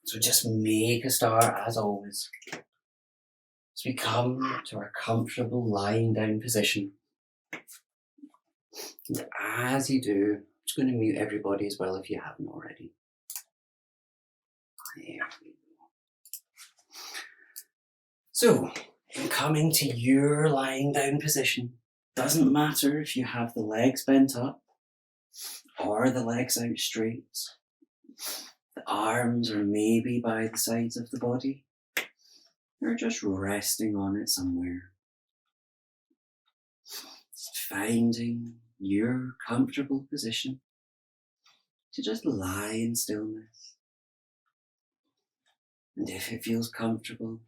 So just make a start, as always, as we come to our comfortable lying down position. And as you do, I'm just going to mute everybody as well if you haven't already. There we go. So, in coming to your lying down position, doesn't matter if you have the legs bent up or the legs out straight. The arms are maybe by the sides of the body, or just resting on it somewhere. Just finding your comfortable position to just lie in stillness. And if it feels comfortable,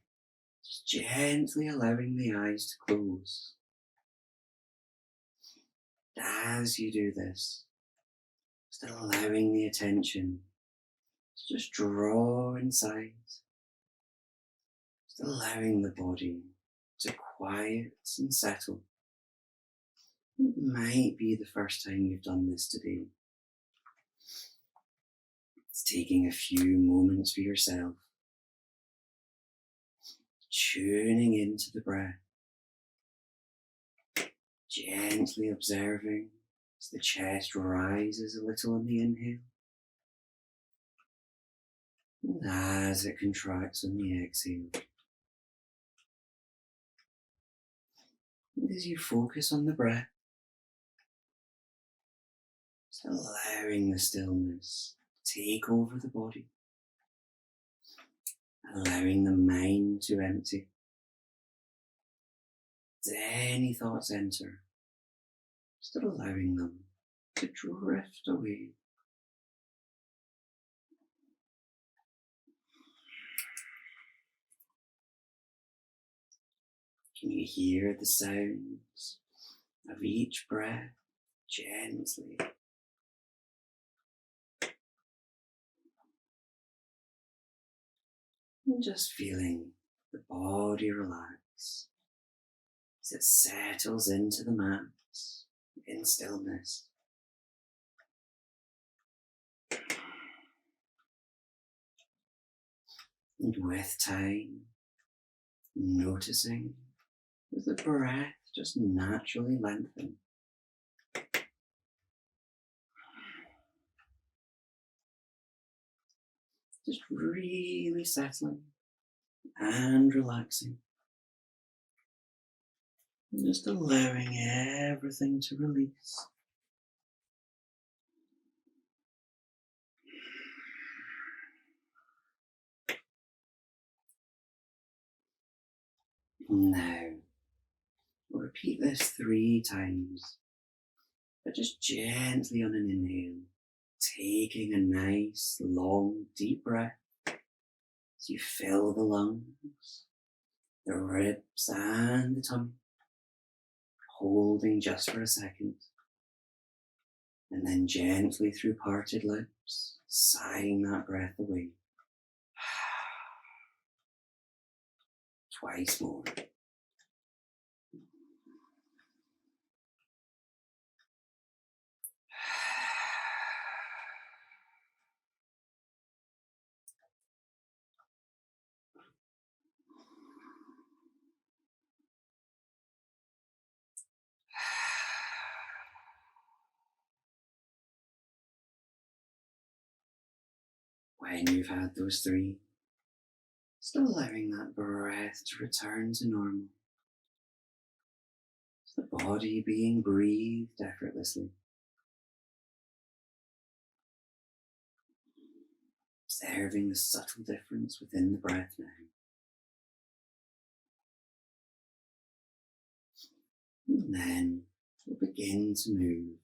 just gently allowing the eyes to close. As you do this, just allowing the attention to just draw inside, just allowing the body to quiet and settle. It might be the first time you've done this today. It's taking a few moments for yourself, tuning into the breath, gently observing as the chest rises a little on the inhale, and as it contracts on the exhale. And as you focus on the breath, just allowing the stillness to take over the body, allowing the mind to empty. As any thoughts enter, just allowing them to drift away. Can you hear the sounds of each breath gently? And just feeling the body relax as it settles into the mat in stillness. And with time, noticing as the breath just naturally lengthens. Just really settling and relaxing. And just allowing everything to release. Now, we'll repeat this 3 times, but just gently on an inhale, taking a nice, long, deep breath as you fill the lungs, the ribs and the tummy, holding just for a second, and then gently through parted lips, sighing that breath away. Twice more. When you've had those 3, still allowing that breath to return to normal. It's the body being breathed effortlessly. Observing the subtle difference within the breath now. And then we'll begin to move.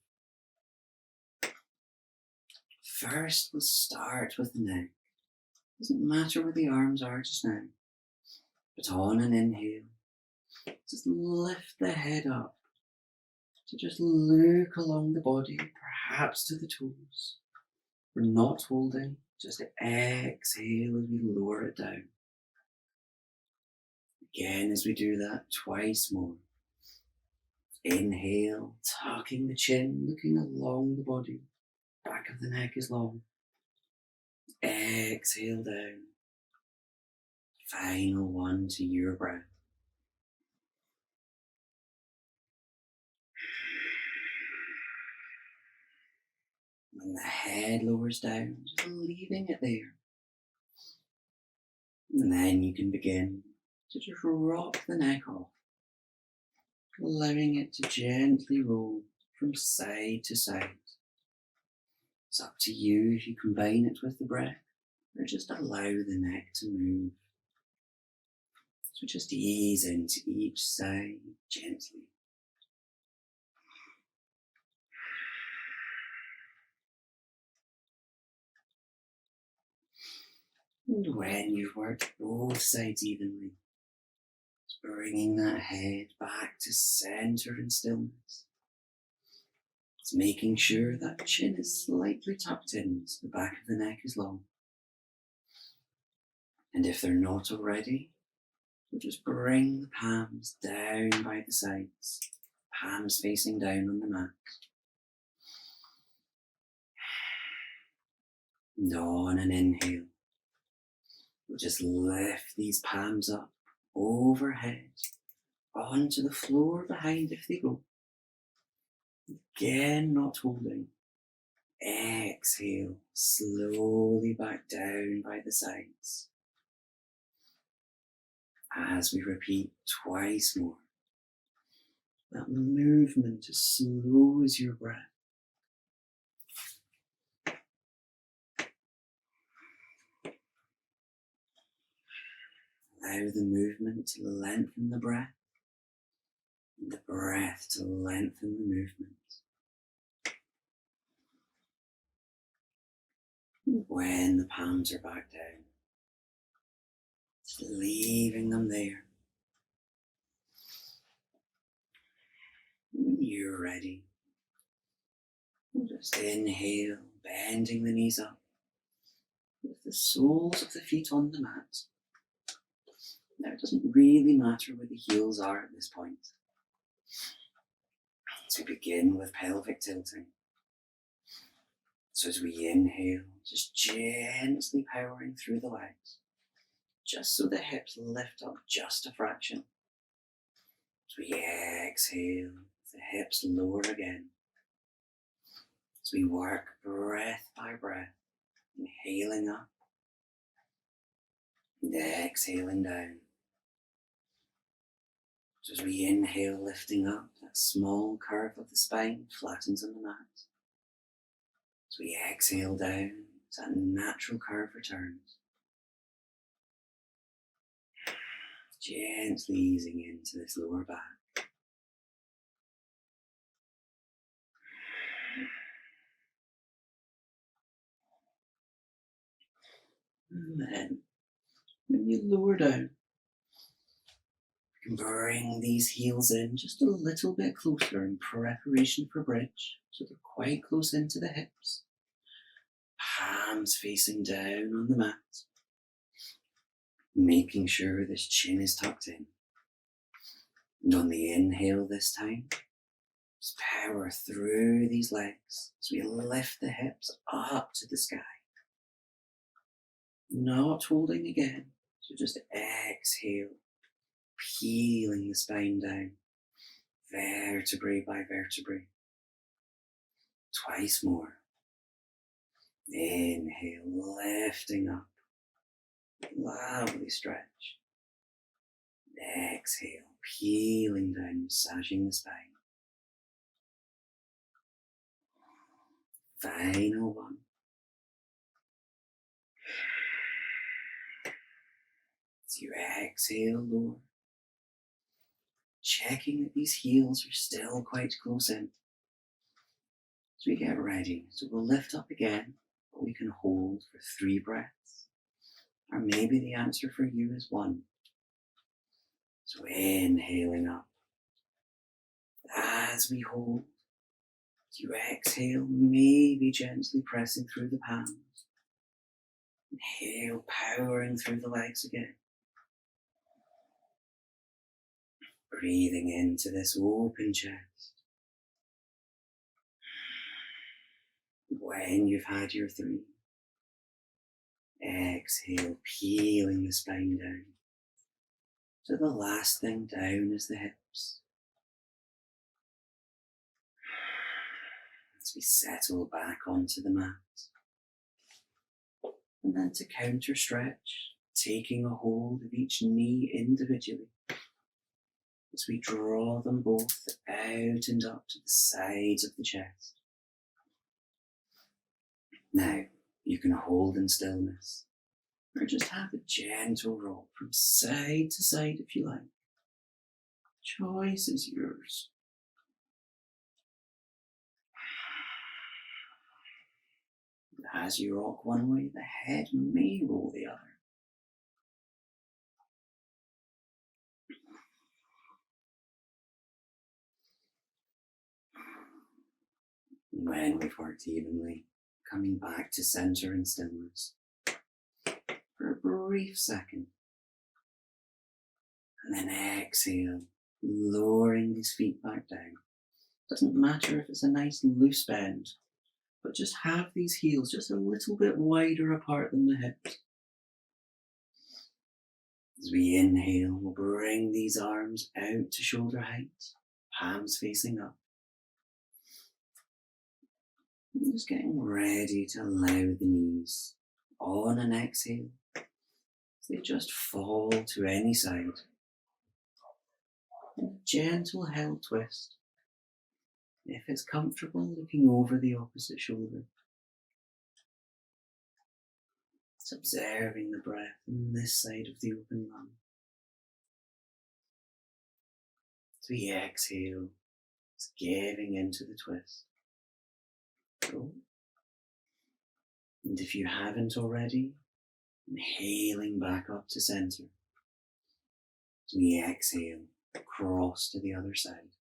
First, we'll start with the neck. Doesn't matter where the arms are just now. But on an inhale, just lift the head up to just look along the body, perhaps to the toes. We're not holding, just exhale as we lower it down. Again, as we do that, twice more. Inhale, tucking the chin, looking along the body. Back of the neck is long. exhale down. Final one to your breath. When the head lowers down, just leaving it there. And then you can begin to just rock the neck off, allowing it to gently roll from side to side. It's up to you if you combine it with the breath or just allow the neck to move. So just ease into each side gently. And when you've worked both sides evenly, it's bringing that head back to center and stillness. It's making sure that chin is slightly tucked in so the back of the neck is long. And if they're not already, we'll just bring the palms down by the sides, palms facing down on the mat. And on an inhale, we'll just lift these palms up overhead onto the floor behind if they go. Again, not holding. Exhale, slowly back down by the sides. As we repeat twice more, that movement as slow as your breath. Allow the movement to lengthen the breath, and the breath to lengthen the movement. And when the palms are back down, just leaving them there. When you're ready, just inhale, bending the knees up, with the soles of the feet on the mat. Now it doesn't really matter where the heels are at this point. So we begin with pelvic tilting. So as we inhale, just gently powering through the legs, just so the hips lift up just a fraction. As we exhale, the hips lower again. As we work breath by breath, inhaling up and exhaling down. So as we inhale, lifting up, that small curve of the spine flattens on the mat. As we exhale down, that natural curve returns. Gently easing into this lower back. And then, when you lower down, you can bring these heels in just a little bit closer in preparation for bridge, so they're quite close into the hips. Palms facing down on the mat, making sure this chin is tucked in. And on the inhale this time, just power through these legs as we lift the hips up to the sky. Not holding again, so just exhale, peeling the spine down, vertebrae by vertebrae. Twice more. Inhale, lifting up. Lovely stretch. Exhale, peeling down, massaging the spine. Final one. As you exhale, lower. Checking that these heels are still quite close in. As we get ready, so we'll lift up again, but we can hold for 3 breaths. Or maybe the answer for you is 1. So inhaling up. As we hold, as you exhale, maybe gently pressing through the palms. Inhale, powering through the legs again. Breathing into this open chest. When you've had your 3, Exhale, peeling the spine down. So the last thing down is the hips. As we settle back onto the mat. And then to counter stretch, taking a hold of each knee individually. As we draw them both out and up to the sides of the chest. Now, you can hold in stillness, or just have a gentle rock from side to side if you like. Choice is yours. As you rock one way, the head may roll the other. When we've worked evenly, coming back to center and stillness for a brief second. And then exhale, lowering these feet back down. Doesn't matter if it's a nice loose bend, but just have these heels just a little bit wider apart than the hips. As we inhale, we'll bring these arms out to shoulder height, palms facing up. And just getting ready to allow the knees on an exhale as they just fall to any side. And a gentle held twist. If it's comfortable, looking over the opposite shoulder. Just observing the breath on this side of the open lung. As we exhale, just giving into the twist. Go. And if you haven't already, inhaling back up to center. As we exhale, cross to the other side.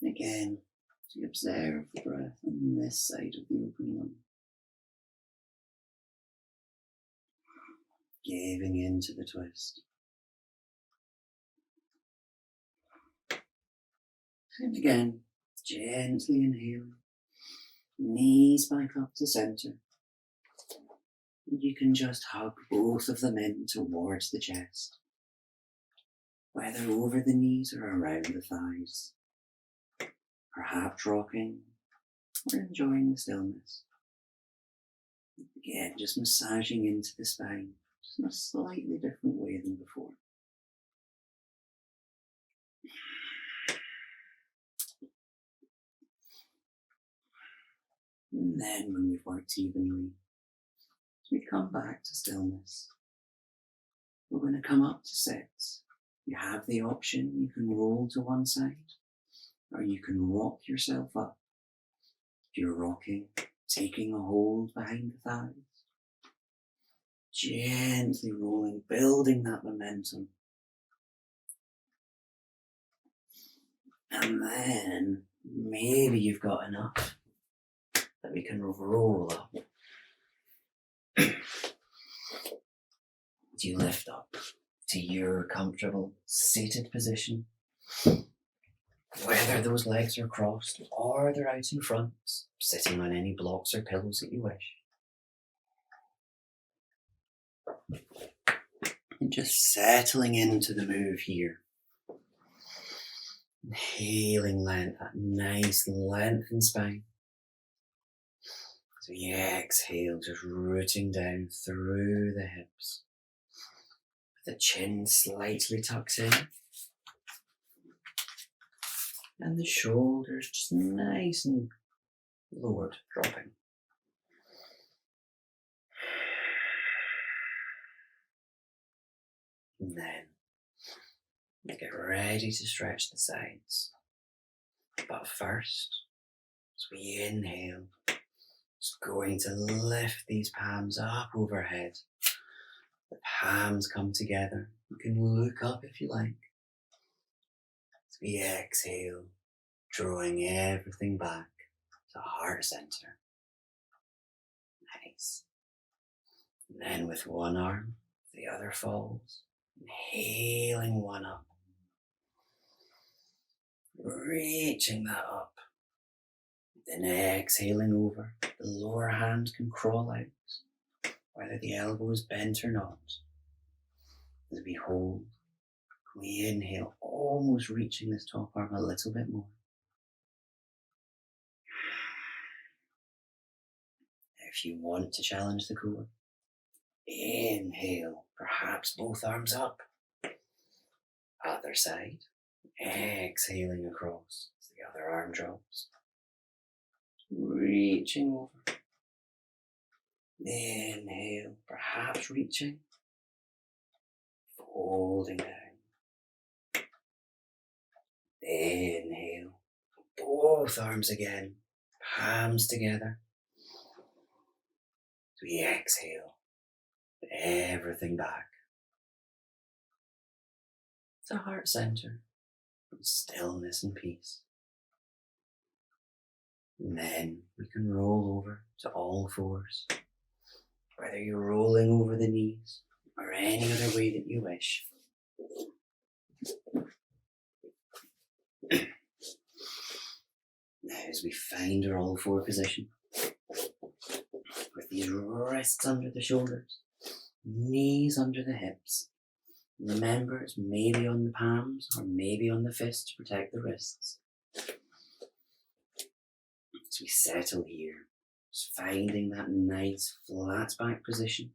Again, to observe the breath on this side of the open lung. Giving into the twist. And again, gently inhaling. Knees back up to center. And you can just hug both of them in towards the chest. Whether over the knees or around the thighs. Perhaps rocking or enjoying the stillness. Again, just massaging into the spine, just in a slightly different way than before. And then when we've worked evenly, as we come back to stillness, we're going to come up to sit. You have the option, you can roll to one side, or you can rock yourself up. If you're rocking, taking a hold behind the thighs, gently rolling, building that momentum. And then maybe you've got enough that we can roll up. As you lift up to your comfortable seated position, whether those legs are crossed or they're out in front, sitting on any blocks or pillows that you wish. And just settling into the move here. Inhaling length, that nice lengthened spine. As we exhale, just rooting down through the hips. The chin slightly tucks in. And the shoulders just nice and lowered, dropping. And then get ready to stretch the sides. But first, as we inhale, just going to lift these palms up overhead. The palms come together. You can look up if you like. As we exhale, drawing everything back to heart center. Nice. And then with one arm, the other falls. Inhaling one up. Reaching that up. Then exhaling over, the lower hand can crawl out, whether the elbow is bent or not. As we hold, we inhale, almost reaching this top arm a little bit more. If you want to challenge the core, inhale, perhaps both arms up. Other side, exhaling across as the other arm drops. Reaching over. Inhale, perhaps reaching. Folding down. Inhale, both arms again, palms together. As we exhale, everything back. It's a heart center, stillness and peace. And then we can roll over to all fours, whether you're rolling over the knees or any other way that you wish. Now, as we find our all four position, with these wrists under the shoulders, knees under the hips. Remember, it's maybe on the palms or maybe on the fists to protect the wrists. As we settle here, just finding that nice flat back position.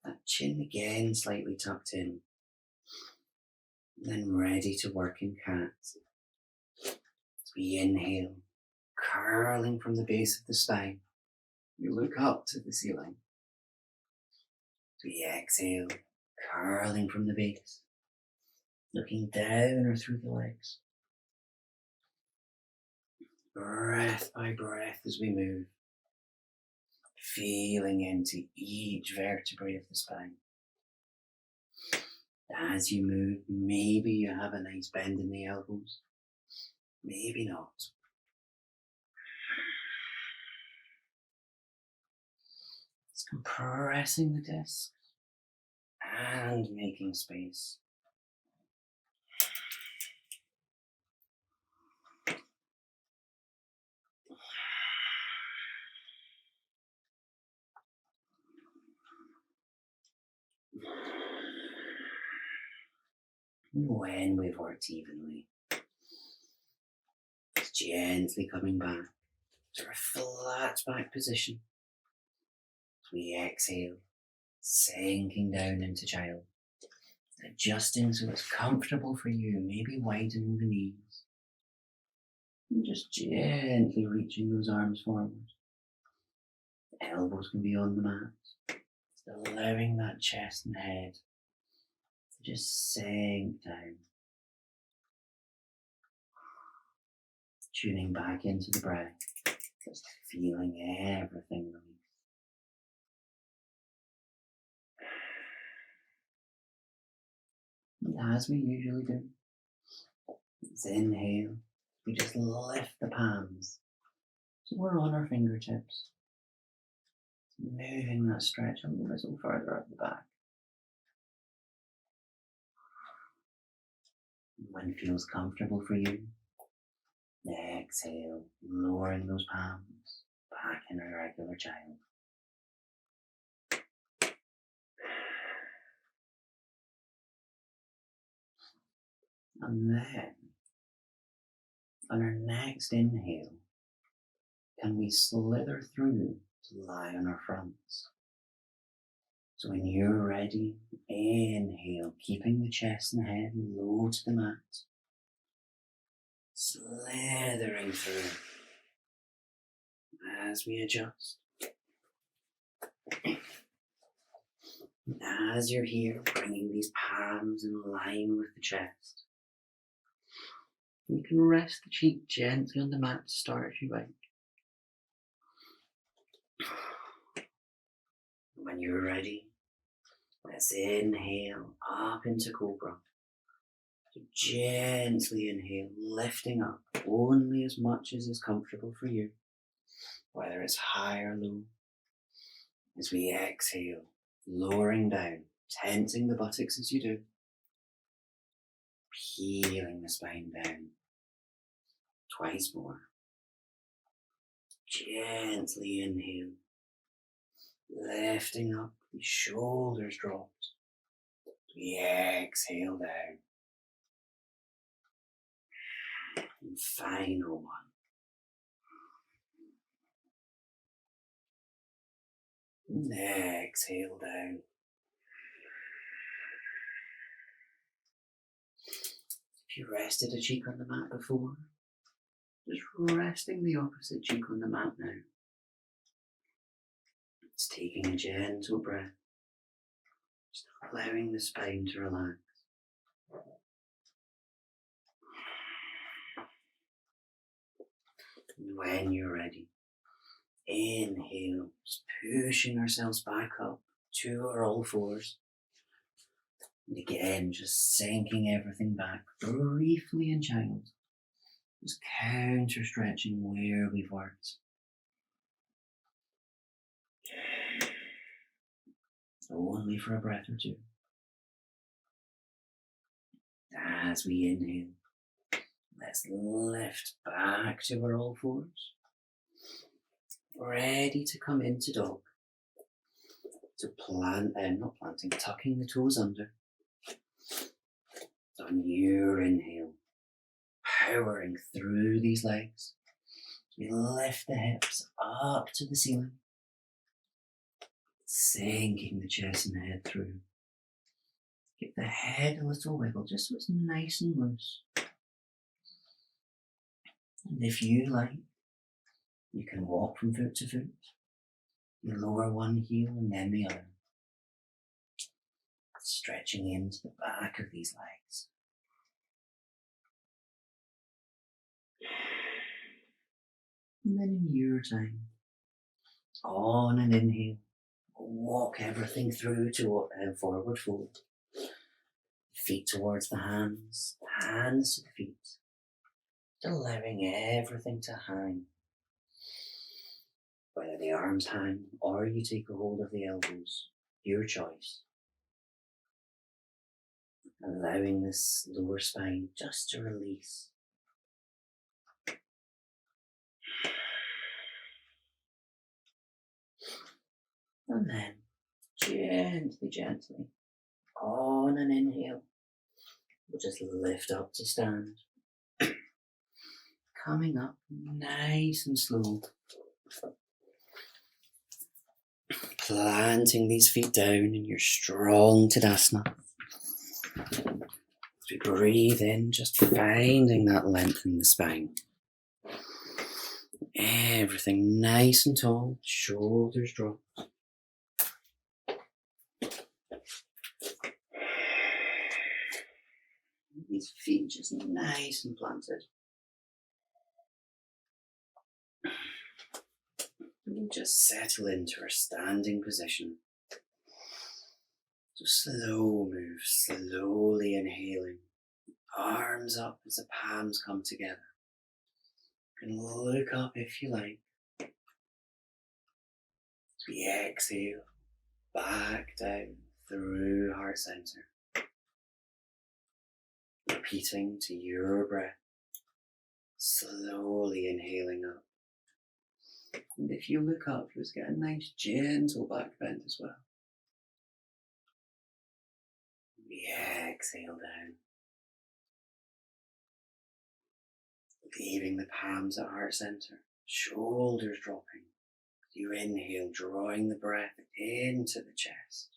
That chin again slightly tucked in. And then ready to work in cat. As we inhale, curling from the base of the spine. We look up to the ceiling. As we exhale, curling from the base. Looking down or through the legs. Breath by breath as we move. Feeling into each vertebrae of the spine. As you move, maybe you have a nice bend in the elbows. Maybe not. It's compressing the discs and making space. When we've worked evenly, it's gently coming back to a flat back position. As we exhale, sinking down into child, adjusting so it's comfortable for you, maybe widening the knees, and just gently reaching those arms forward. The elbows can be on the mat, just allowing that chest and head to just sink down. Tuning back into the breath, just feeling everything release. And as we usually do, let's inhale, we just lift the palms so we're on our fingertips, moving that stretch a little further up the back. When it feels comfortable for you, exhale, lowering those palms back in a regular child. And then, on our next inhale, can we slither through to lie on our fronts? So when you're ready, inhale, keeping the chest and head low to the mat. Slithering through as we adjust. As you're here, bringing these palms in line with the chest. You can rest the cheek gently on the mat to start if you like. When you're ready, let's inhale up into Cobra. So gently inhale, lifting up only as much as is comfortable for you, whether it's high or low. As we exhale, lowering down, tensing the buttocks as you do, peeling the spine down. Twice more. Gently inhale, lifting up, the shoulders dropped. Exhale down. And final one. And exhale down. If you rested a cheek on the mat before, just resting the opposite cheek on the mat now. It's taking a gentle breath, just allowing the spine to relax. And when you're ready, inhale, just pushing ourselves back up to our all fours. And again, just sinking everything back briefly in child. Just counter stretching where we've worked. Only for a breath or two. As we inhale, let's lift back to our all fours. Ready to come into dog. So tucking the toes under. On your inhale, powering through these legs. We lift the hips up to the ceiling. Sinking the chest and head through. Give the head a little wiggle, just so it's nice and loose. And if you like, you can walk from foot to foot. You lower one heel and then the other. Stretching into the back of these legs. And then in your time, on an inhale, walk everything through to forward fold. Feet towards the hands to the feet. Allowing everything to hang. Whether the arms hang or you take a hold of the elbows, your choice. Allowing this lower spine just to release. And then gently, on an inhale, we'll just lift up to stand. Coming up nice and slow. Planting these feet down in your strong Tadasana. As we breathe in, just finding that length in the spine. Everything nice and tall, shoulders dropped. These feet just nice and planted. And we'll just settle into our standing position. So slow move, slowly inhaling. Arms up as the palms come together. You can look up if you like. As we exhale, back down through heart center. Repeating to your breath. Slowly inhaling up. And if you look up, you'll get a nice gentle back bend as well. We exhale down. Leaving the palms at heart center, shoulders dropping. You inhale, drawing the breath into the chest.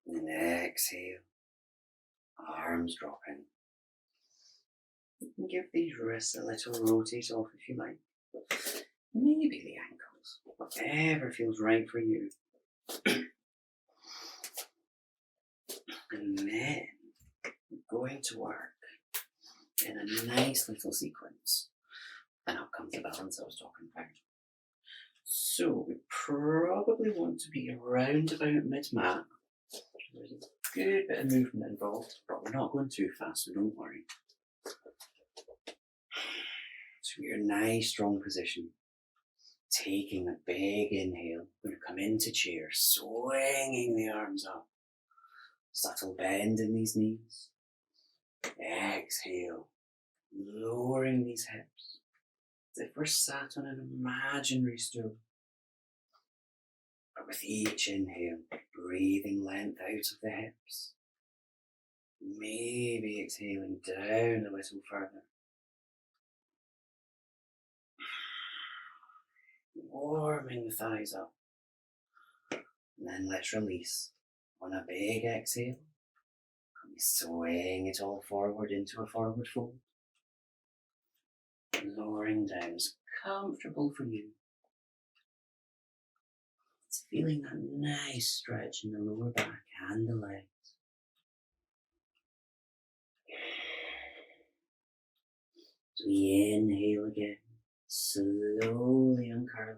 And exhale, arms dropping. You can give these wrists a little rotate off if you like. Maybe the ankles, whatever feels right for you. And then we're going to work in a nice little sequence. And up comes the balance I was talking about. So we probably want to be around about mid-mat. There's a good bit of movement involved, but we're not going too fast, so don't worry. So your nice strong position. Taking a big inhale, we're going to come into chair, swinging the arms up. Subtle bend in these knees. Exhale, lowering these hips. As if we're sat on an imaginary stool. But with each inhale, breathing length out of the hips. Maybe exhaling down a little further. Warming the thighs up. And then let's release. On a big exhale, can we swing it all forward into a forward fold? Lowering down as comfortable for you. It's feeling that nice stretch in the lower back and the legs. As we inhale again, slowly uncurling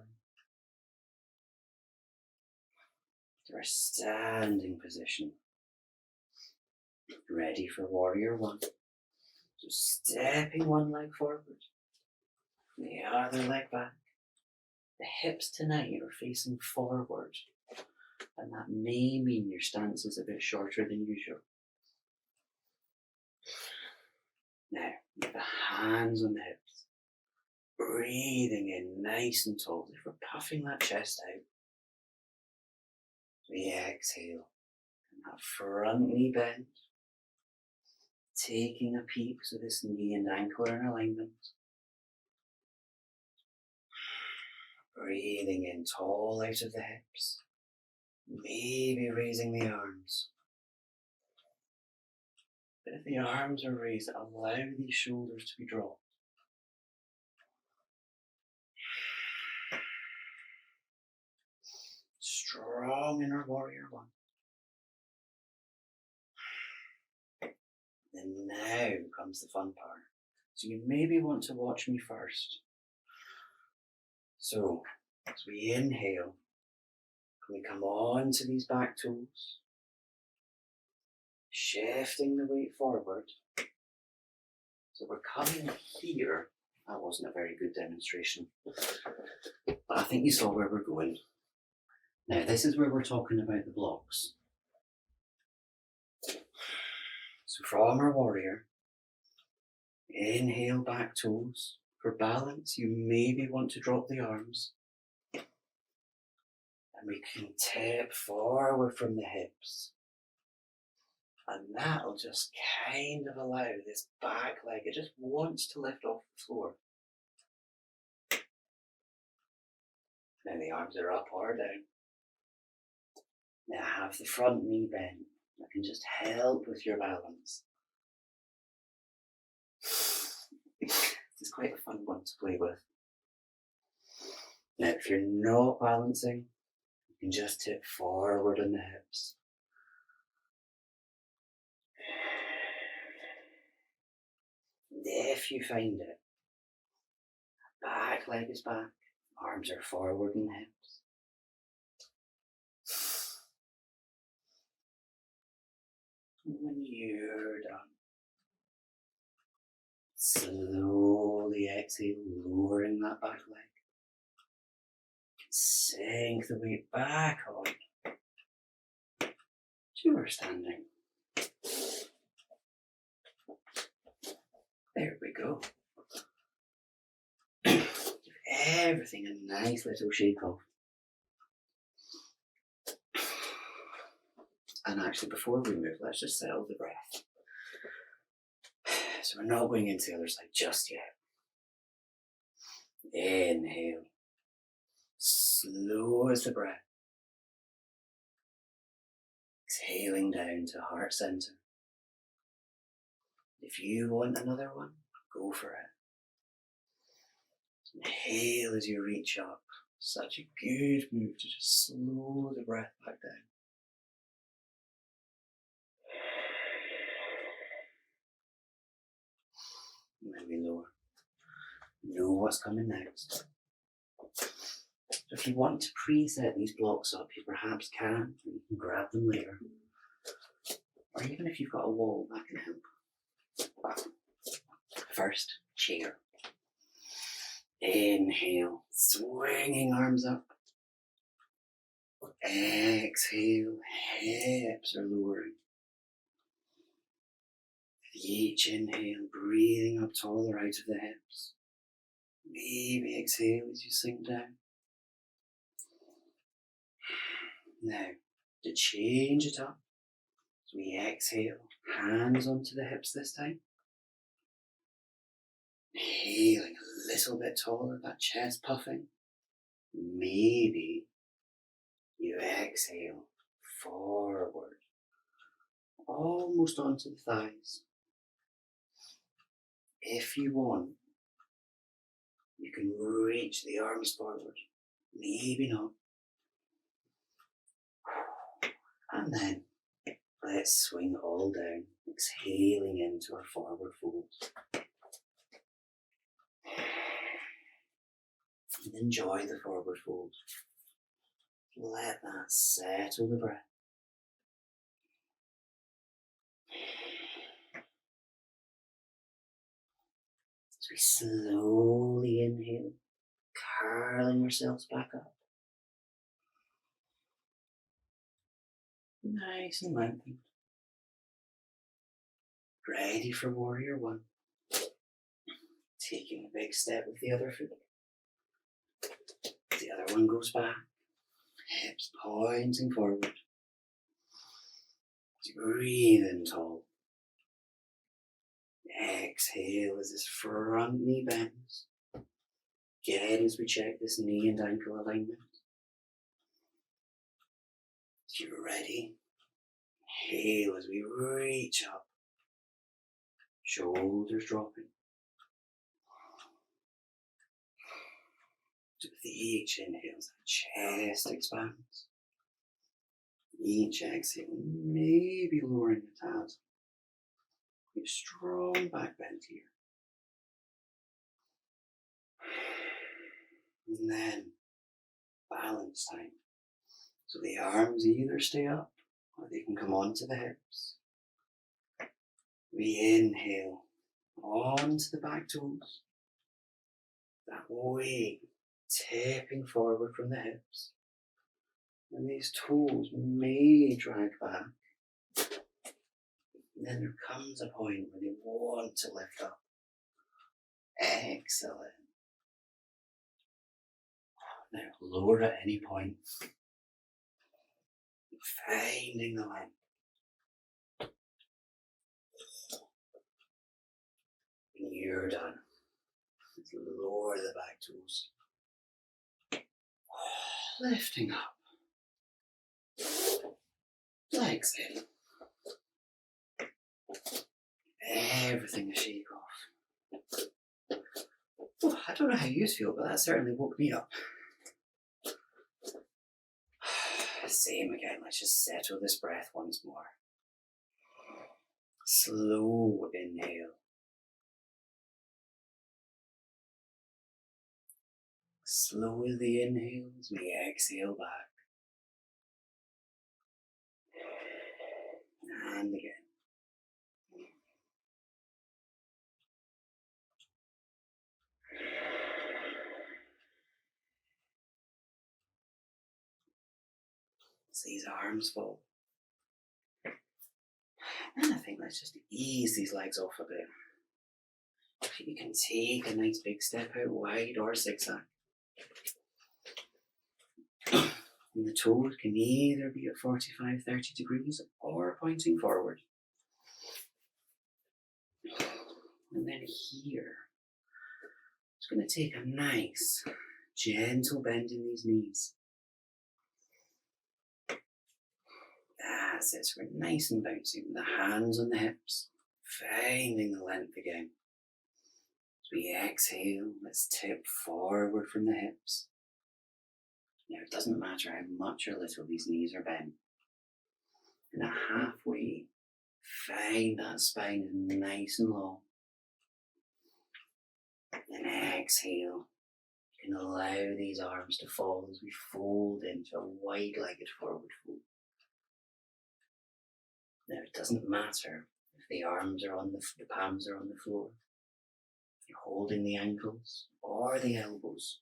to our standing position. Ready for warrior one. So stepping one leg forward, the other leg back. The hips tonight are facing forward, and that may mean your stance is a bit shorter than usual. Now, with the hands on the hips, breathing in nice and tall, as if we're puffing that chest out. We exhale, and that front knee bend, taking a peek so this knee and ankle are in alignment. Breathing in tall out of the hips, maybe raising the arms. But if the arms are raised, allow these shoulders to be dropped. Strong in our warrior one. And now comes the fun part. So you maybe want to watch me first. So, as we inhale, can we come on to these back toes? Shifting the weight forward. So we're coming here. That wasn't a very good demonstration. But I think you saw where we're going. Now, this is where we're talking about the blocks. So from our warrior, inhale back toes. For balance, you maybe want to drop the arms. And we can tip forward from the hips. And that'll just kind of allow this back leg, it just wants to lift off the floor. Now the arms are up or down. Now have the front knee bent. That can just help with your balance. It's quite a fun one to play with. Now if you're not balancing, you can just tip forward on the hips. And if you find it, back leg is back, arms are forward on the hips. And when you're done, slowly exhale, lowering that back leg. Sink the weight back on to our standing. There we go. Give everything a nice little shake off. And actually, before we move, let's just settle the breath. So we're not going into the other side just yet. Inhale. Slow as the breath. Exhaling down to heart center. If you want another one, go for it. Inhale as you reach up. Such a good move to just slow the breath back down. And then we lower. Know what's coming next. So if you want to preset these blocks up, you perhaps can, and you can grab them later. Or even if you've got a wall, that can help. But first, chair. Inhale, swinging arms up. Exhale, hips are lowering. With each inhale, breathing up taller out of the hips. Maybe exhale as you sink down. Now, to change it up, as we exhale, hands onto the hips this time. Inhaling a little bit taller, that chest puffing. Maybe you exhale forward, almost onto the thighs. If you want, you can reach the arms forward. Maybe not. And then let's swing all down, exhaling into our forward fold. And enjoy the forward fold. Let that settle the breath. As we slowly inhale, curling ourselves back up. Nice and lengthened. Ready for warrior one. Taking a big step with the other foot. The other one goes back. Hips pointing forward. As you breathe in tall. Exhale as this front knee bends. Again as we check this knee and ankle alignment. As you're ready, inhale as we reach up. Shoulders dropping. With each inhale, the chest expands. Each exhale, maybe lowering the tad. Keep strong back bend here. And then balance time. So the arms either stay up or they can come onto the hips. We inhale onto the back toes. That weight tipping forward from the hips. And these toes may drag back. And then there comes a point where they want to lift up. Excellent. Now lower at any point. Finding the length. When you're done, lower the back toes. Lifting up. Legs in. Everything to shake off. Oh, I don't know how you feel, but that certainly woke me up. Same again, let's just settle this breath once more. Slow inhale. Slow as the inhale as we exhale back. And again. As these arms fall. And I think let's just ease these legs off a bit. You can take a nice big step out wide or zigzag. And the toes can either be at 45, 30 degrees or pointing forward. And then here, it's going to take a nice, gentle bend in these knees. That's it, so we're nice and bouncy with the hands on the hips, finding the length again. As we exhale, let's tip forward from the hips. Now it doesn't matter how much or little these knees are bent. And halfway, find that spine is nice and long. Then exhale. You can allow these arms to fall as we fold into a wide-legged forward fold. Now it doesn't matter if the arms are on the palms are on the floor. You're holding the ankles or the elbows.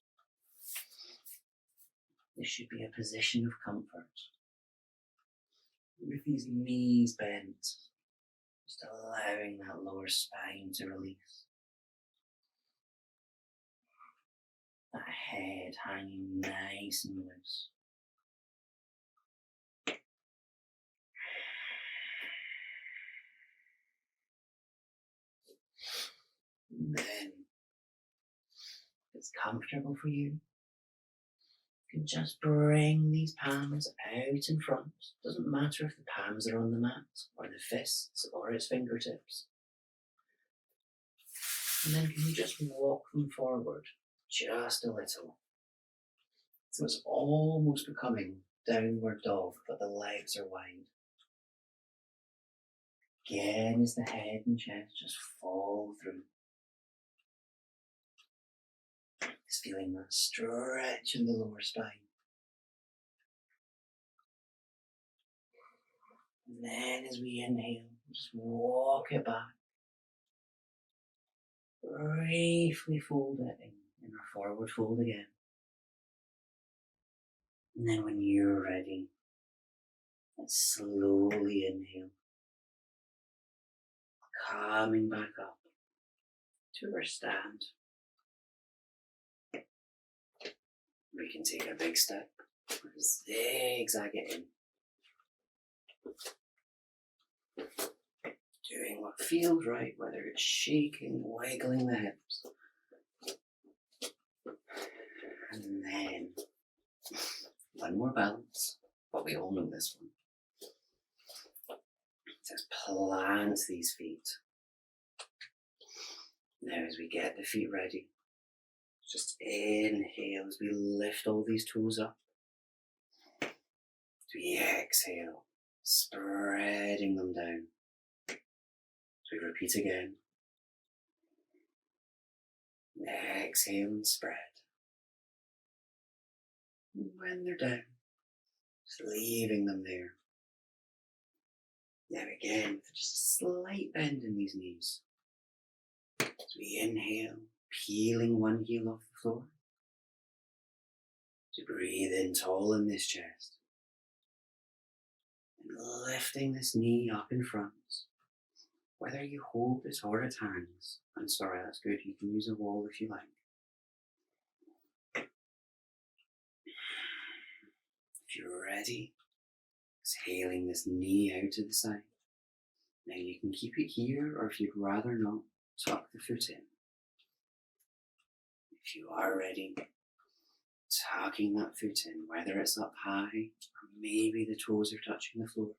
This should be a position of comfort. With these knees bent, just allowing that lower spine to release. That head hanging nice and loose. And then, if it's comfortable for you, you can just bring these palms out in front. Doesn't matter if the palms are on the mat, or the fists, or its fingertips. And then can you just walk them forward just a little? So it's almost becoming downward dog, but the legs are wide. Again, as the head and chest just fall through. Just feeling that stretch in the lower spine. And then as we inhale, just walk it back. Briefly fold it in our forward fold again. And then when you're ready, let's slowly inhale. Coming back up to our stand. We can take a big step, zigzag it in. Doing what feels right, whether it's shaking, wiggling the hips. And then, one more balance, but we all know this one. Just plant these feet. Now as we get the feet ready, just inhale as we lift all these toes up. As we exhale, spreading them down. So we repeat again. Exhale and spread. And when they're down, just leaving them there. Now again, with just a slight bend in these knees. As we inhale, peeling one heel off the floor. To breathe in tall in this chest. And lifting this knee up in front. Whether you hold it or it hangs. I'm sorry, that's good. You can use a wall if you like. If you're ready, exhaling this knee out to the side. Now you can keep it here, or if you'd rather not, tuck the foot in. If you are ready, tucking that foot in, whether it's up high, or maybe the toes are touching the floor.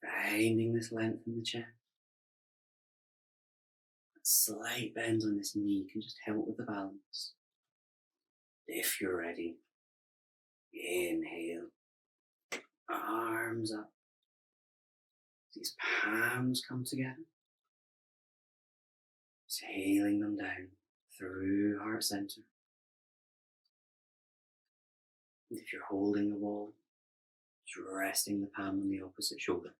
Finding this length in the chest. A slight bend on this knee can just help with the balance. If you're ready, inhale, arms up. These palms come together. Exhaling them down through heart center. And if you're holding the wall, just resting the palm on the opposite shoulder.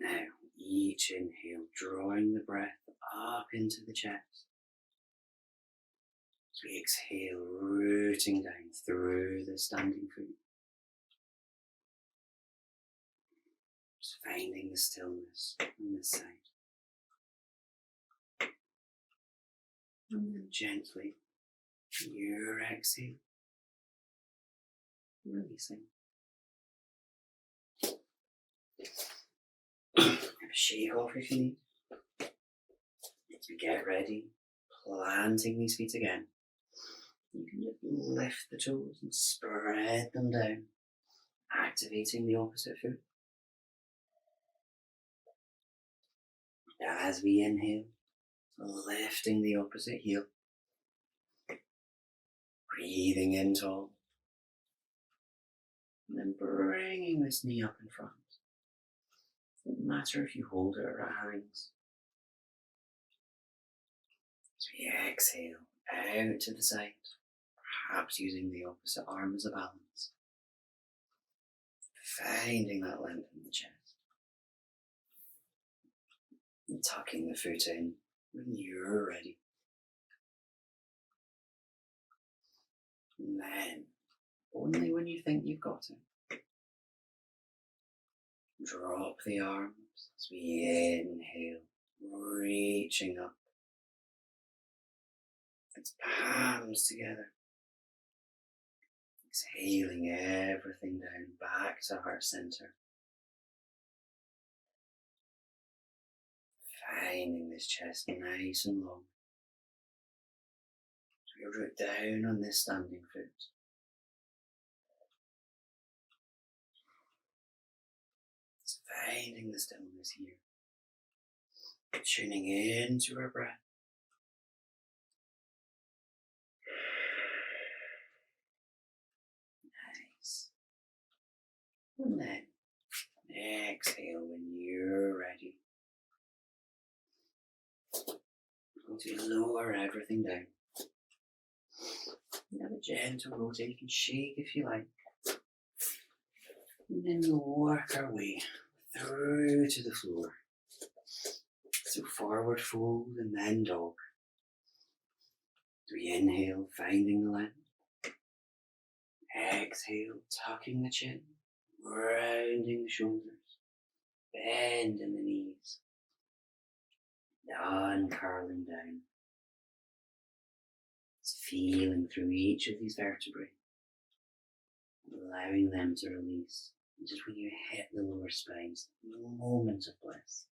Now, each inhale, drawing the breath up into the chest. As we exhale, rooting down through the standing foot. Just finding the stillness on this side. And then gently, your exhale, releasing. Shake off if you need. As we get ready, planting these feet again. You can just lift the toes and spread them down, activating the opposite foot. As we inhale, lifting the opposite heel. Breathing in tall. And then bringing this knee up in front. Doesn't matter if you hold it or it hangs. As we exhale out to the side, perhaps using the opposite arm as a balance. Finding that length in the chest. And tucking the foot in when you're ready. And then, only when you think you've got it, drop the arms as we inhale, reaching up, its palms together, exhaling everything down back to heart center, finding this chest nice and long. So your root down on this standing foot. It's finding the stillness here, tuning into our breath. Nice. And then exhale when you're ready. Once you lower everything down, you have a gentle rotate. You can shake if you like. And then we'll work our way through to the floor. So forward fold and then dog. So we inhale, finding the length. Exhale, tucking the chin, rounding the shoulders, bending the knees, uncurling down. It's feeling through each of these vertebrae, allowing them to release. And just when you hit the lower spines, moment of bliss.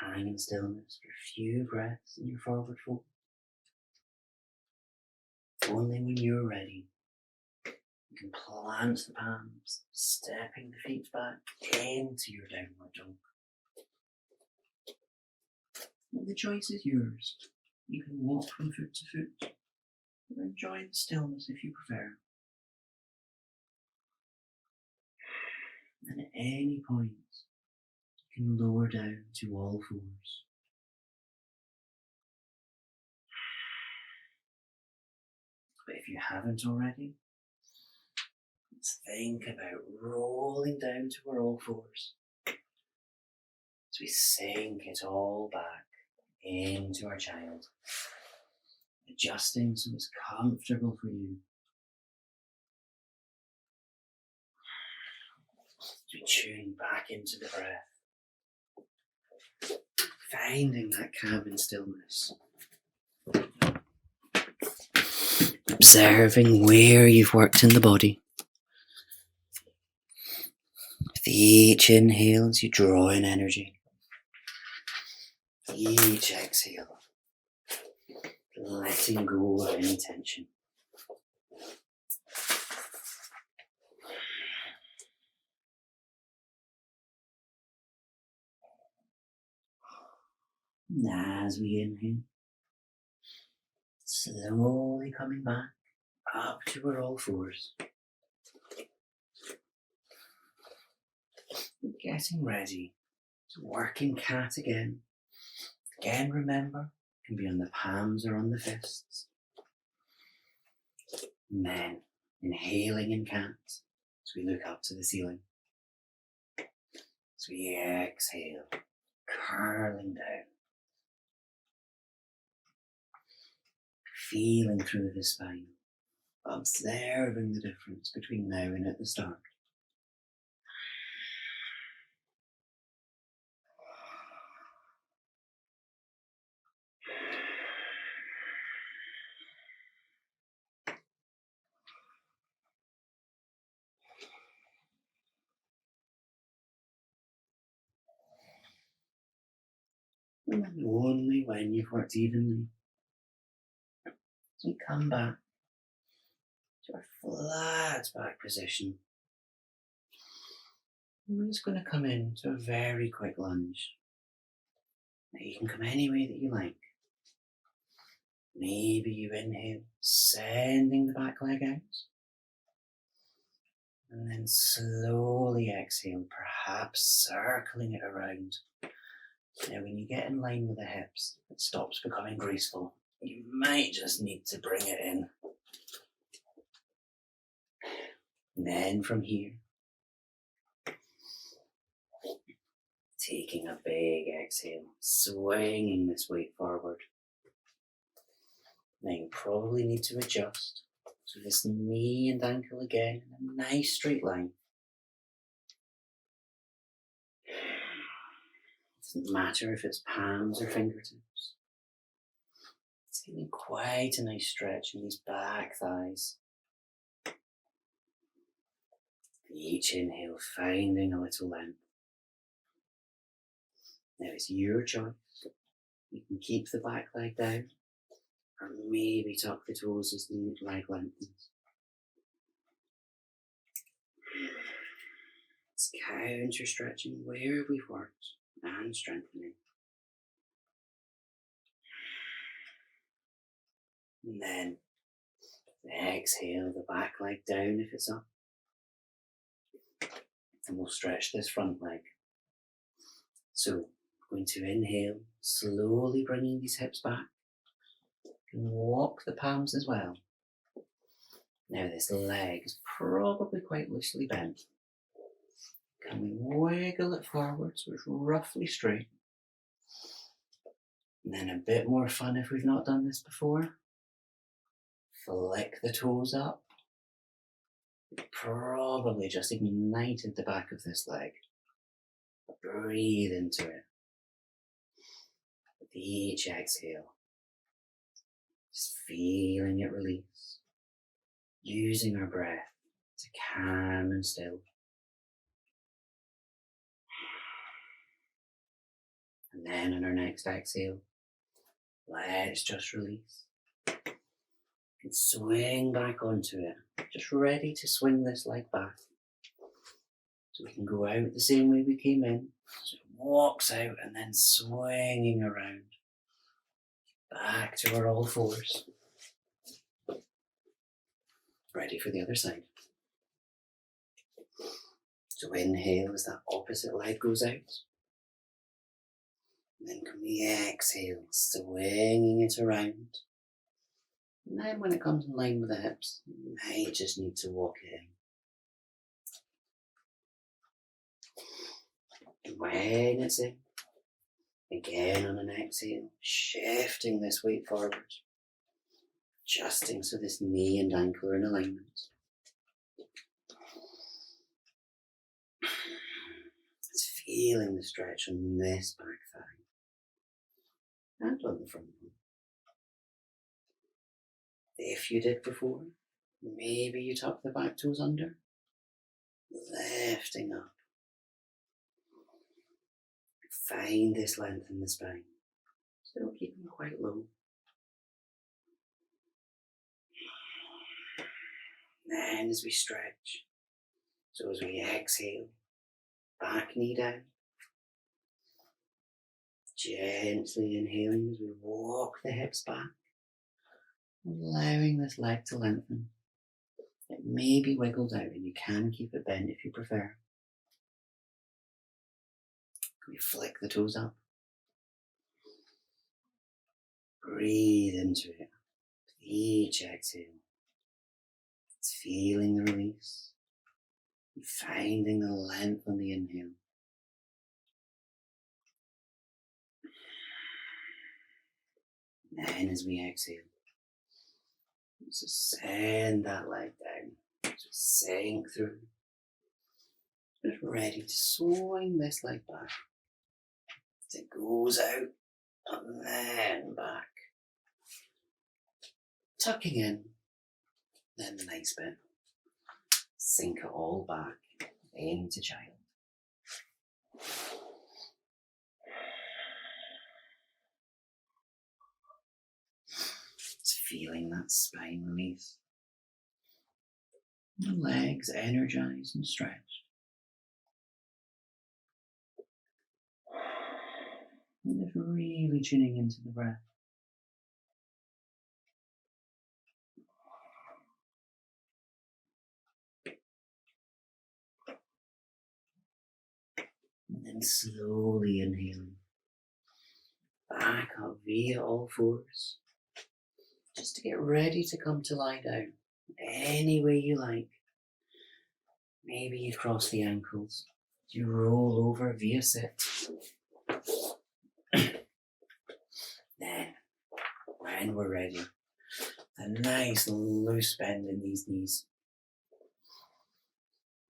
Hang in stillness for a few breaths in your forward fold. Only when you're ready, you can plant the palms, stepping the feet back into your downward dog. And the choice is yours. You can walk from foot to foot, or enjoy the stillness if you prefer. And at any point, you can lower down to all fours. But if you haven't already, let's think about rolling down to our all fours as we sink it all back into our child, adjusting so it's comfortable for you. As we tune back into the breath, finding that calm stillness. Observing where you've worked in the body. With each inhale as you draw in energy. Each exhale, letting go of any tension. And as we inhale, slowly coming back up to our all fours. Getting ready to working cat again. Again, remember, it can be on the palms or on the fists. And then inhaling in cat as we look up to the ceiling. As we exhale, curling down. Feeling through the spine, observing the difference between now and at the start. And then only when you've worked evenly, as we come back to our flat back position, we're just going to come into a very quick lunge. Now you can come any way that you like. Maybe you inhale, sending the back leg out. And then slowly exhale, perhaps circling it around. Now when you get in line with the hips, it stops becoming graceful. You might just need to bring it in. And then from here, taking a big exhale, swinging this weight forward. Now you probably need to adjust. So this knee and ankle again in a nice straight line. Doesn't matter if it's palms or fingertips. It's feeling quite a nice stretch in these back thighs. Each inhale, finding a little length. Now it's your choice. You can keep the back leg down, or maybe tuck the toes as the leg lengthens. It's counter stretching where we've worked and strengthening. And then exhale the back leg down if it's up. And we'll stretch this front leg. So we're going to inhale, slowly bringing these hips back. You can walk the palms as well. Now this leg is probably quite loosely bent. Can we wiggle it forward so it's roughly straight? And then a bit more fun if we've not done this before. Flick the toes up. Probably just ignited the back of this leg. Breathe into it. With each exhale, just feeling it release. Using our breath to calm and still. And then on our next exhale, let's just release. And swing back onto it. Just ready to swing this leg back. So we can go out the same way we came in. So it walks out and then swinging around. Back to our all fours. Ready for the other side. So inhale as that opposite leg goes out. And then can we exhale, swinging it around. And then when it comes in line with the hips, you might just need to walk it in. And when it's in, again on an exhale, shifting this weight forward. Adjusting so this knee and ankle are in alignment. It's feeling the stretch on this back thigh. And on the front one. If you did before, maybe you tuck the back toes under, lifting up. Find this length in the spine, still keeping quite low. Then as we stretch, so as we exhale, back knee down, gently inhaling as we walk the hips back. Allowing this leg to lengthen. It may be wiggled out and you can keep it bent if you prefer. We flick the toes up. Breathe into it with each exhale. It's feeling the release. And finding the length on the inhale. And then as we exhale, just send that leg down. Just sink through. Just ready to swing this leg back. As it goes out and then back. Tucking in. Then the nice bit. Sink it all back into child. Feeling that spine release. The legs energized and stretched. And just really tuning into the breath. And then slowly inhaling. Back up via all fours. Just to get ready to come to lie down, any way you like. Maybe you cross the ankles, you roll over via sit. Then, when we're ready, a nice loose bend in these knees.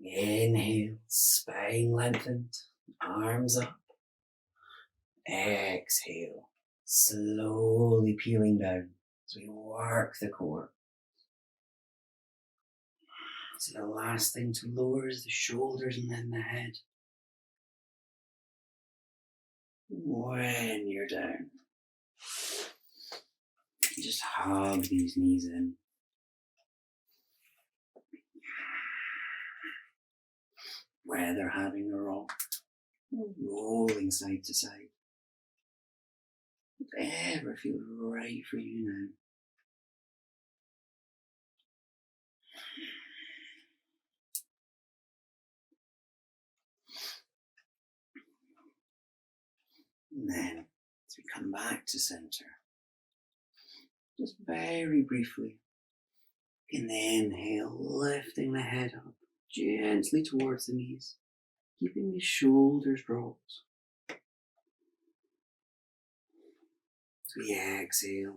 Inhale, spine lengthened, arms up. Exhale, slowly peeling down as we work the core. So the last thing to lower is the shoulders and then the head. When you're down, just hug these knees in. Whether having a rock, rolling side to side. Whatever feels right for you now. And then, as we come back to center, just very briefly, you can inhale, lifting the head up gently towards the knees, keeping the shoulders dropped. As we exhale,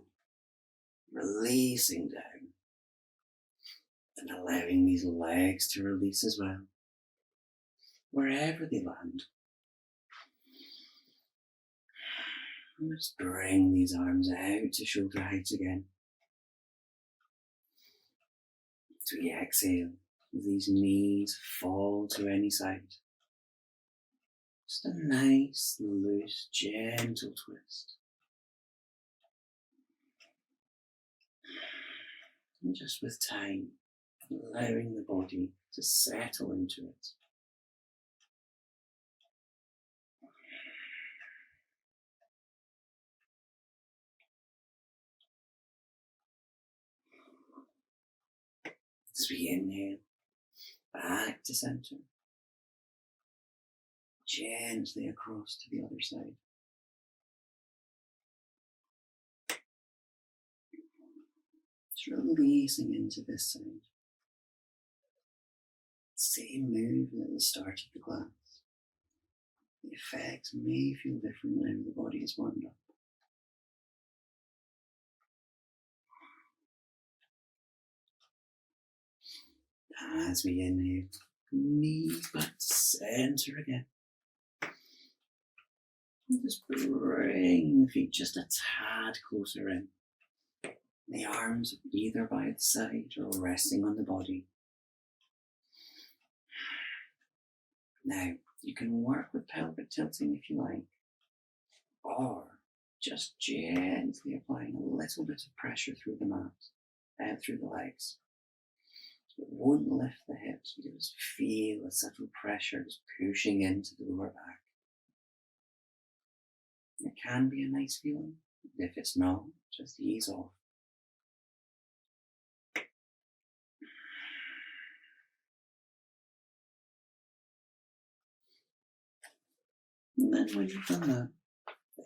releasing down, and allowing these legs to release as well, wherever they land. And just bring these arms out to shoulder height again. As we exhale, these knees fall to any side. Just a nice, loose, gentle twist. And just with time, allowing the body to settle into it. As we inhale, back to center, gently across to the other side. Just releasing into this side. Same movement at the start of the class. The effects may feel different now the body is warmed up. As we inhale, knees back to center again. And just bring the feet just a tad closer in. The arms either by the side or resting on the body. Now, you can work with pelvic tilting if you like, or just gently applying a little bit of pressure through the mat, through the legs. It won't lift the hips, you just feel a subtle pressure just pushing into the lower back. It can be a nice feeling. If it's not, just ease off. And then when you've done that,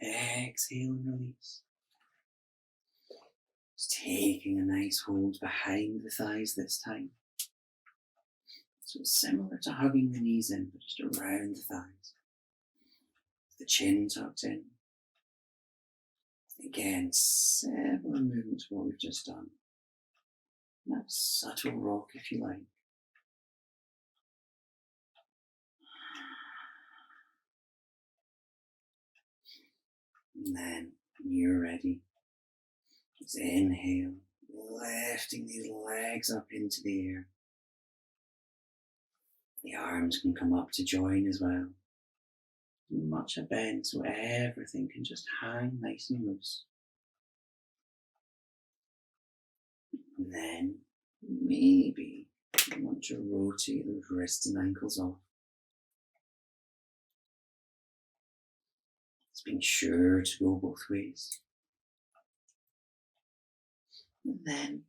exhale and release. Just taking a nice hold behind the thighs this time. So it's similar to hugging the knees in, but just around the thighs. The chin tucked in. Again, similar movements to what we've just done. And that subtle rock if you like. And then, when you're ready, just inhale, lifting these legs up into the air. The arms can come up to join as well. Much a bend so everything can just hang nice and loose. And then, maybe you want to rotate those wrists and ankles off. It's being sure to go both ways. And then,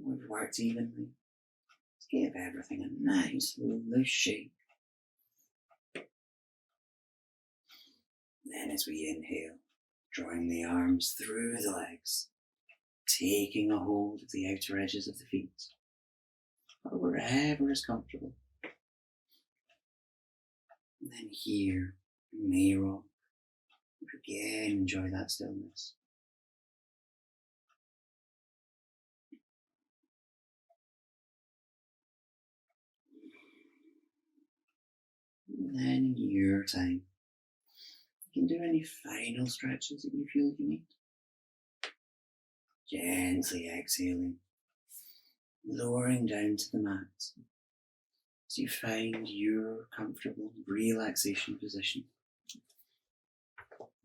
we've worked evenly. Give everything a nice loose shape. Then as we inhale, drawing the arms through the legs, taking a hold of the outer edges of the feet, or wherever is comfortable. And then here, you may rock. Again, enjoy that stillness. And then in your time, You can do any final stretches that you feel you need. Gently exhaling, lowering down to the mat as you find your comfortable relaxation position.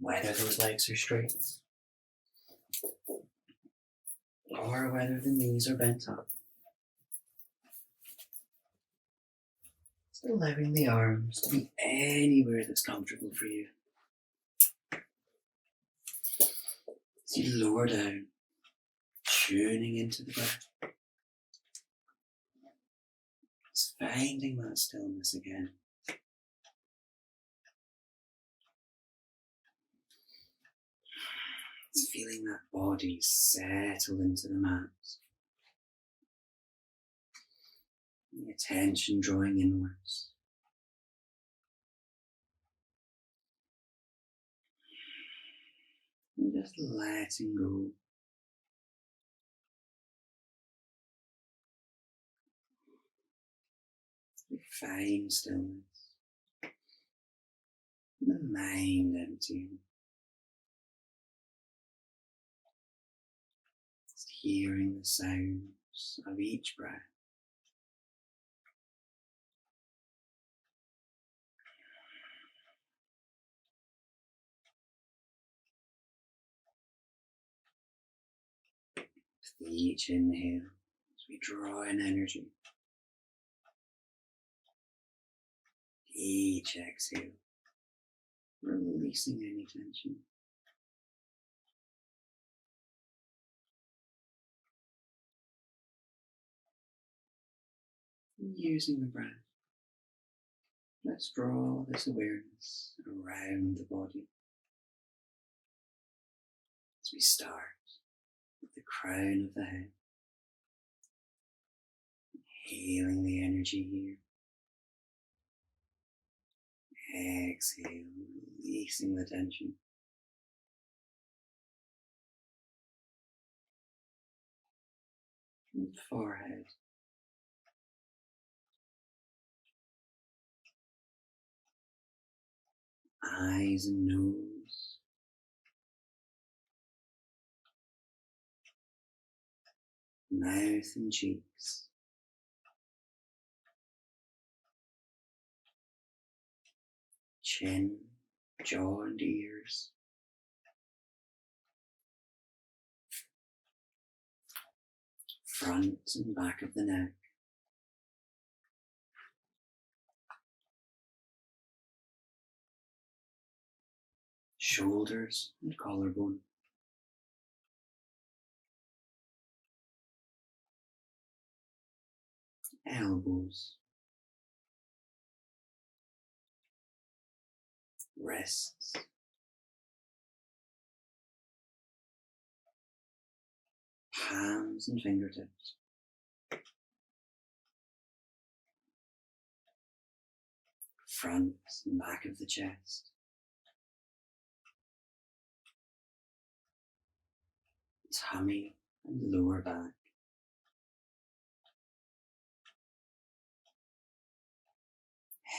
Whether those legs are straight or whether the knees are bent up. Just allowing the arms to be anywhere that's comfortable for you. As you lower down, tuning into the breath. Just finding that stillness again. Just feeling that body settle into the mat. The attention drawing inwards. And just letting go. The fine stillness. And the mind emptying. Just hearing the sounds of each breath. With each inhale, as we draw in energy. Each exhale, releasing any tension. Using the breath, let's draw this awareness around the body. As we start with the crown of the head, inhaling the energy here. Exhale, releasing the tension. From the forehead. Eyes and nose. Mouth and cheeks. Chin, jaw and ears. Front and back of the neck. Shoulders and collarbone. Elbows. Wrists. Palms and fingertips. Front and back of the chest. Tummy and lower back.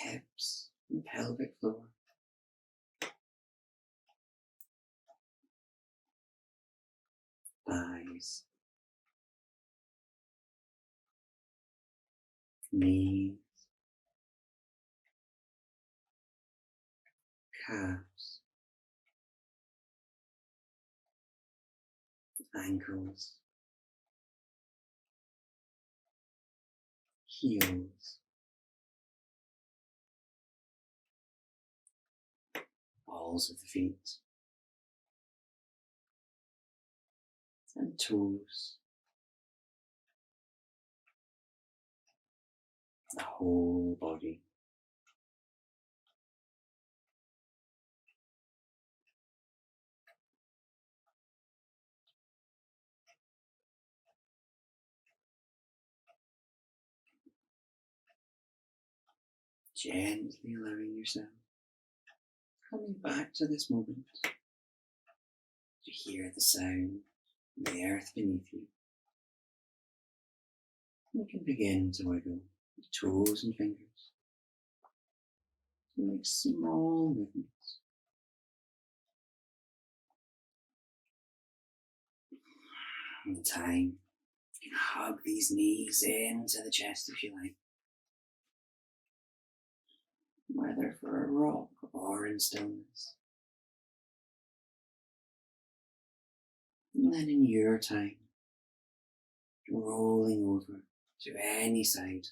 Hips and pelvic floor. Thighs. Knees. Calves. Ankles. Heels. Balls of the feet. And toes. The whole body. Gently allowing yourself coming back to this moment to hear the sound of the earth beneath you. You can begin to wiggle your toes and fingers to make small movements And time, you can hug these knees into the chest if you like, whether for a rock or in stillness. And then in your time, rolling over to any side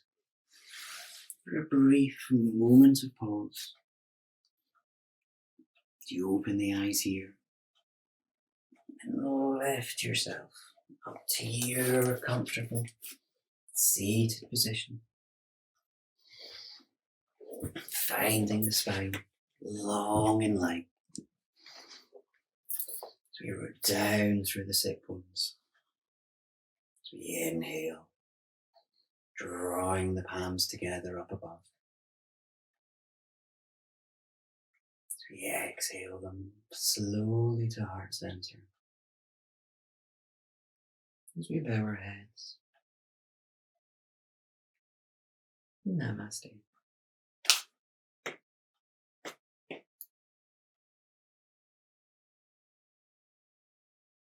for a brief moment of pause. You open the eyes here and lift yourself up to your comfortable seated position, finding the spine long and light. So we root down through the sit bones. So we inhale, drawing the palms together up above. So we exhale them slowly to heart center. As we bow our heads. Namaste.